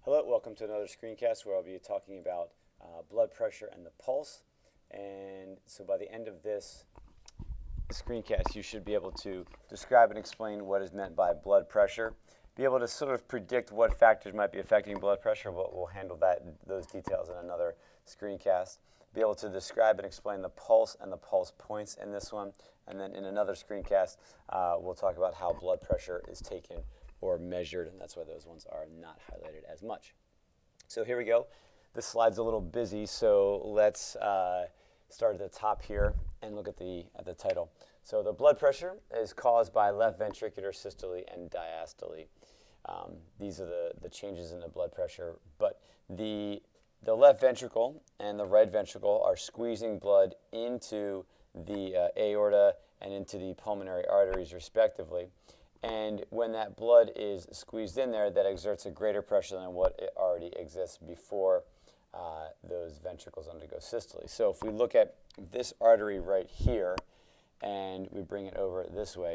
Hello, welcome to another screencast where I'll be talking about blood pressure and the pulse. And so by the end of this screencast, you should be able to describe and explain what is meant by blood pressure, be able to sort of predict what factors might be affecting blood pressure. We'll handle those details in another screencast. Be able to describe and explain the pulse and the pulse points in this one. And then in another screencast, we'll talk about how blood pressure is taken or measured, and that's why those ones are not highlighted as much. So here we go. This slide's a little busy, so let's start at the top here and look at the title. So the blood pressure is caused by left ventricular systole and diastole. These are the changes in the blood pressure, but the left ventricle and the right ventricle are squeezing blood into the aorta and into the pulmonary arteries respectively. And when that blood is squeezed in there, that exerts a greater pressure than what it already exists before those ventricles undergo systole. So if we look at this artery right here and we bring it over this way,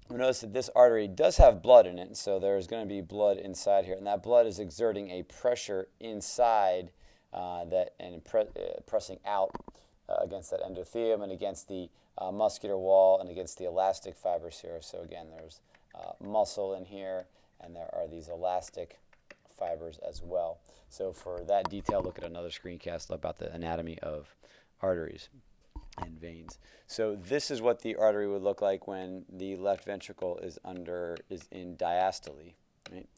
we notice that this artery does have blood in it, so there's going to be blood inside here, and that blood is exerting a pressure inside pressing out against that endothelium and against the muscular wall and against the elastic fibers here. So again, there's muscle in here, and there are these elastic fibers as well. So for that detail, look at another screencast about the anatomy of arteries and veins. So this is what the artery would look like when the left ventricle is in diastole. Right?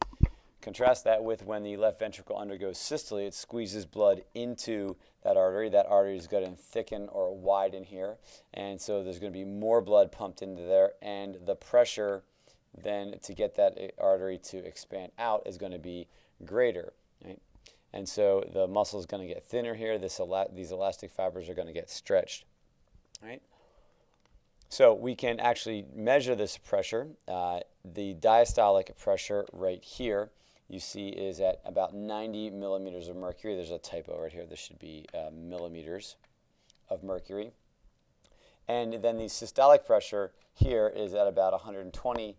Contrast that with when the left ventricle undergoes systole. It squeezes blood into that artery. That artery is going to thicken or widen here, and so there's going to be more blood pumped into there, and the pressure then to get that artery to expand out is going to be greater. Right? And so the muscle is going to get thinner here. These elastic fibers are going to get stretched. Right? So we can actually measure this pressure. The diastolic pressure right here you see is at about 90 millimeters of mercury. There's a typo right here. This should be millimeters of mercury. And then the systolic pressure here is at about 120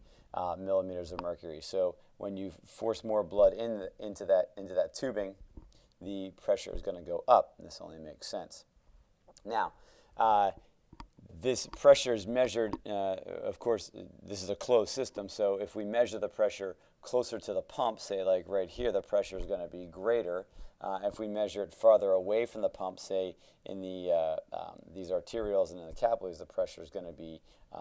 millimeters of mercury. So when you force more blood into that tubing, the pressure is going to go up. This only makes sense. Now, this pressure is measured, of course, this is a closed system, so if we measure the pressure closer to the pump, say like right here, the pressure is going to be greater. If we measure it farther away from the pump, say in these arterioles and in the capillaries, the pressure is going to be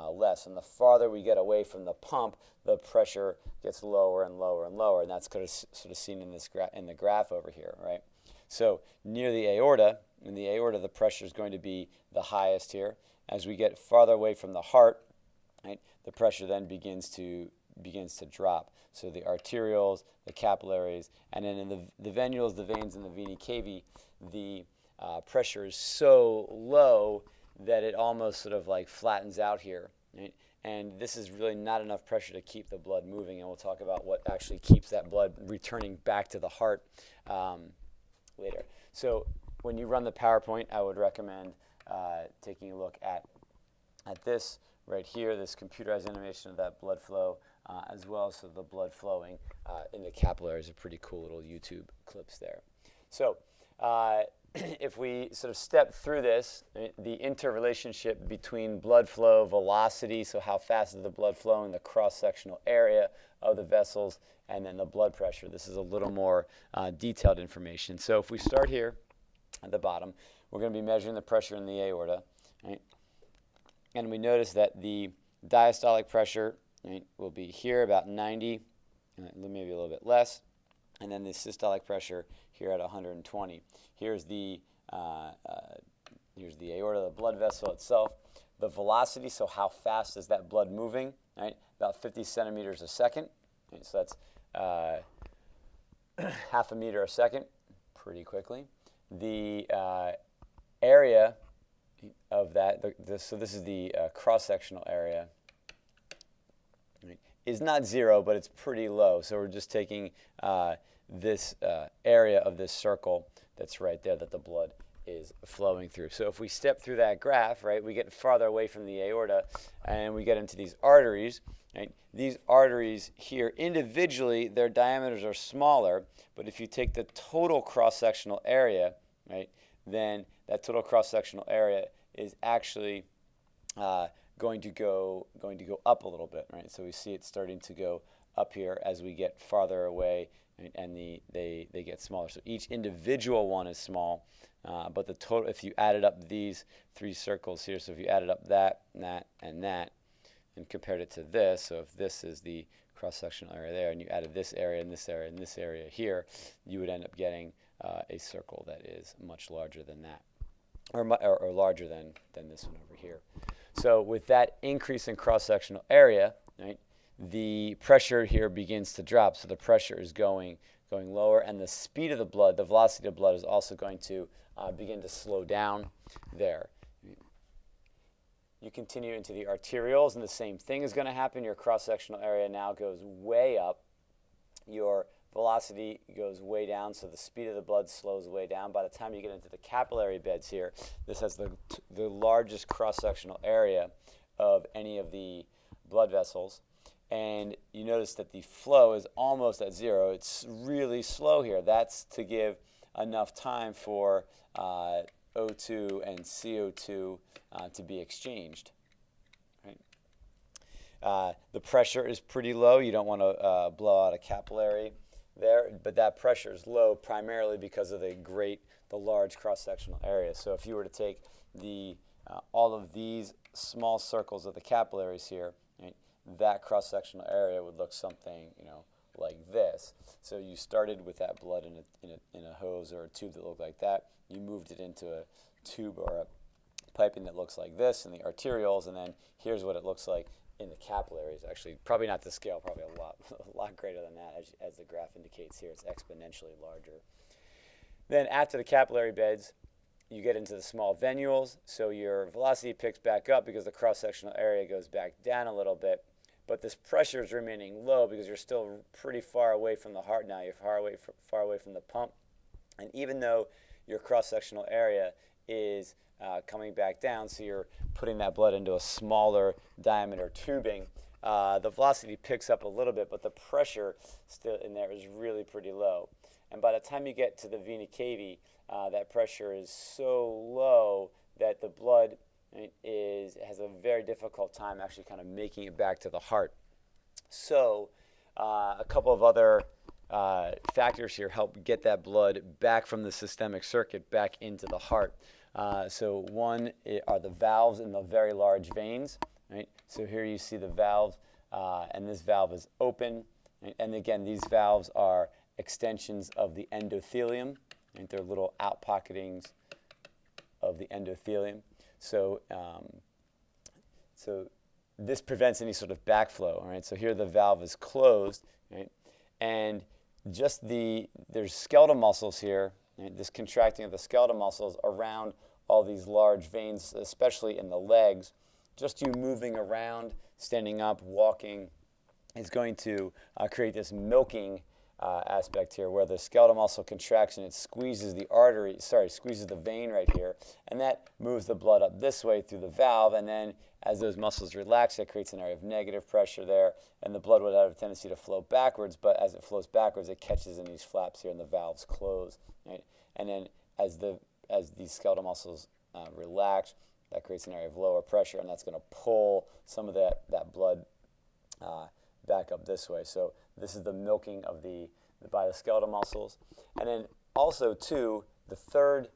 less. And the farther we get away from the pump, the pressure gets lower and lower and lower, and that's sort of seen in the graph over here, right? So near the aorta, in the aorta, the pressure is going to be the highest here. As we get farther away from the heart, right, the pressure then begins to drop. So the arterioles, the capillaries, and then in the venules, the veins, and the vena cava, the pressure is so low that it almost sort of like flattens out here. Right? And this is really not enough pressure to keep the blood moving, and we'll talk about what actually keeps that blood returning back to the heart later. So when you run the PowerPoint, I would recommend taking a look at this right here, this computerized animation of that blood flow, as well as the blood flowing in the capillaries. Are pretty cool little YouTube clips there. So if we sort of step through this, the interrelationship between blood flow, velocity, so how fast is the blood flowing, the cross-sectional area of the vessels, and then the blood pressure. This is a little more detailed information. So if we start here at the bottom, we're going to be measuring the pressure in the aorta. Right? And we notice that the diastolic pressure, right, will be here about 90, maybe a little bit less, and then the systolic pressure here at 120. Here's the aorta, the blood vessel itself. The velocity, so how fast is that blood moving? Right, about 50 centimeters a second. Right, so that's half a meter a second, pretty quickly. The area of that, so this is the cross-sectional area, right, is not zero, but it's pretty low. So we're just taking this area of this circle that's right there that the blood is flowing through. So if we step through that graph, right, we get farther away from the aorta and we get into these arteries. right? These arteries here, individually, their diameters are smaller, but if you take the total cross-sectional area, right, then that total cross-sectional area is actually going to go up a little bit, right? So we see it starting to go up here as we get farther away, right, and they get smaller. So each individual one is small, but the total, if you added up these three circles here, so if you added up that, and that, and compared it to this, so if this is the cross-sectional area there, and you added this area and this area and this area here, you would end up getting a circle that is much larger than that, or larger than this one over here. So with that increase in cross-sectional area, right, the pressure here begins to drop. So the pressure is going lower, and the speed of the blood, the velocity of blood, is also going to begin to slow down there. You continue into the arterioles, and the same thing is going to happen. Your cross-sectional area now goes way up. Your velocity goes way down, so the speed of the blood slows way down. By the time you get into the capillary beds here, this has the largest cross-sectional area of any of the blood vessels. And you notice that the flow is almost at zero. It's really slow here. That's to give enough time for O2 and CO2 to be exchanged. Right? The pressure is pretty low. You don't want to blow out a capillary there, but that pressure is low primarily because of the large cross-sectional area. So if you were to take all of these small circles of the capillaries here, right, that cross-sectional area would look something, like this. So you started with that blood in a hose or a tube that looked like that. You moved it into a tube or a piping that looks like this in the arterioles, and then here's what it looks like in the capillaries. Actually, probably not the scale, probably a lot greater than that, as the graph indicates here. It's exponentially larger. Then after the capillary beds, you get into the small venules. So your velocity picks back up because the cross-sectional area goes back down a little bit. But this pressure is remaining low because you're still pretty far away from the heart now. You're far away from the pump. And even though your cross-sectional area is coming back down, so you're putting that blood into a smaller diameter tubing, the velocity picks up a little bit, but the pressure still in there is really pretty low. And by the time you get to the vena cava, that pressure is so low that the blood has a very difficult time actually kind of making it back to the heart. So a couple of other factors here help get that blood back from the systemic circuit back into the heart. So one are the valves in the very large veins. Right? So here you see the valve, and this valve is open. Right? And again, these valves are extensions of the endothelium. Right? They're little outpocketings of the endothelium. So, so this prevents any sort of backflow. Right? So here the valve is closed, right? And just there's skeletal muscles here. Right? This contracting of the skeletal muscles around all these large veins, especially in the legs. Just you moving around, standing up, walking, is going to create this milking aspect here, where the skeletal muscle contracts and it squeezes squeezes the vein right here, and that moves the blood up this way through the valve, and then as those muscles relax, that creates an area of negative pressure there, and the blood would have a tendency to flow backwards, but as it flows backwards, it catches in these flaps here, and the valves close. Right? And then as these skeletal muscles relax, that creates an area of lower pressure, and that's going to pull some of that blood back up this way. So this is the milking of by the skeletal muscles. And then also, too, the third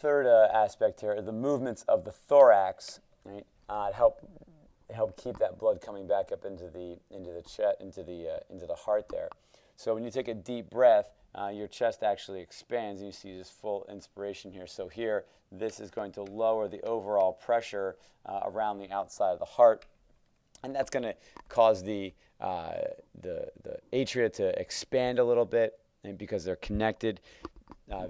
aspect here are the movements of the thorax, right? Help keep that blood coming back up into the heart there. So when you take a deep breath, your chest actually expands, and you see this full inspiration here. So here, this is going to lower the overall pressure around the outside of the heart, and that's going to cause the atria to expand a little bit, and because they're connected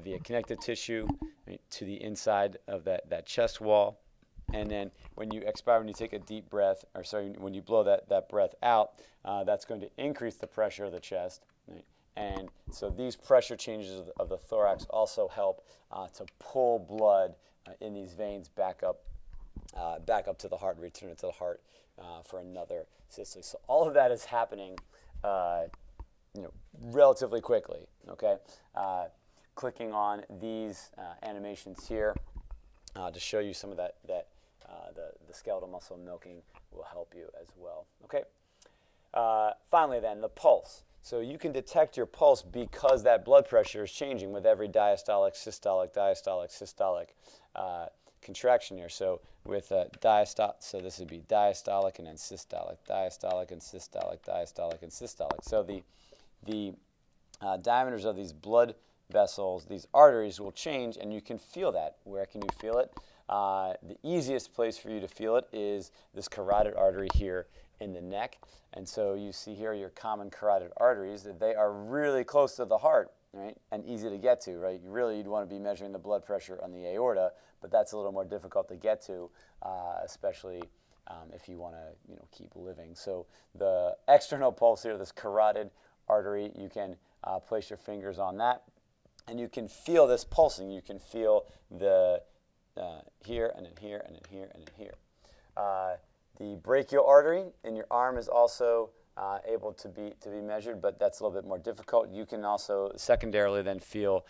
via connective tissue, right, to the inside of that chest wall. And then when you expire, when you take a deep breath, when you blow that breath out, that's going to increase the pressure of the chest. Right? And so these pressure changes of the thorax also help to pull blood in these veins back up back up to the heart, return it to the heart for another systole. So all of that is happening relatively quickly, okay? Clicking on these animations here to show you some of the skeletal muscle milking will help you as well, okay? Finally then, the pulse. So you can detect your pulse because that blood pressure is changing with every diastolic, systolic contraction here. So with so this would be diastolic and then systolic, diastolic and systolic, diastolic and systolic. So the diameters of these blood vessels, these arteries will change, and you can feel that. Where can you feel it? The easiest place for you to feel it is this carotid artery here in the neck. And so you see here your common carotid arteries, that they are really close to the heart, right, and easy to get to, right? You'd want to be measuring the blood pressure on the aorta, but that's a little more difficult to get to, especially if you want to keep living. So the external pulse here, this carotid artery, you can place your fingers on that, and you can feel this pulsing. You can feel the here and then here and then here and then here. The brachial artery in your arm is also able to be measured, but that's a little bit more difficult. You can also secondarily then feel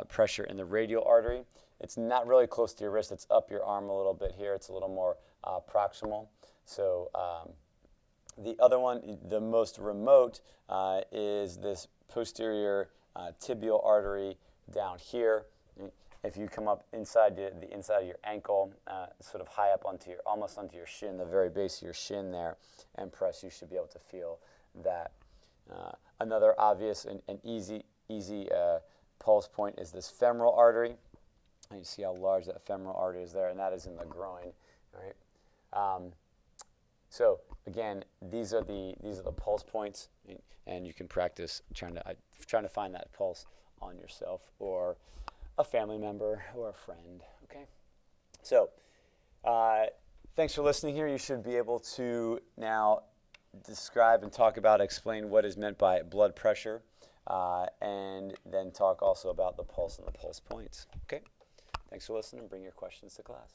pressure in the radial artery. It's not really close to your wrist. It's up your arm a little bit here. It's a little more proximal. So the other one, the most remote, is this posterior tibial artery down here. If you come up inside the inside of your ankle, sort of high up almost onto your shin, the very base of your shin there, and press, you should be able to feel that. Another obvious and easy pulse point is this femoral artery. And you see how large that femoral artery is there, and that is in the groin, right? So again, these are the pulse points, and you can practice trying to find that pulse on yourself or a family member or a friend, okay? So thanks for listening here. You should be able to now describe and explain what is meant by blood pressure, and then talk also about the pulse and the pulse points, okay? Thanks for listening. Bring your questions to class.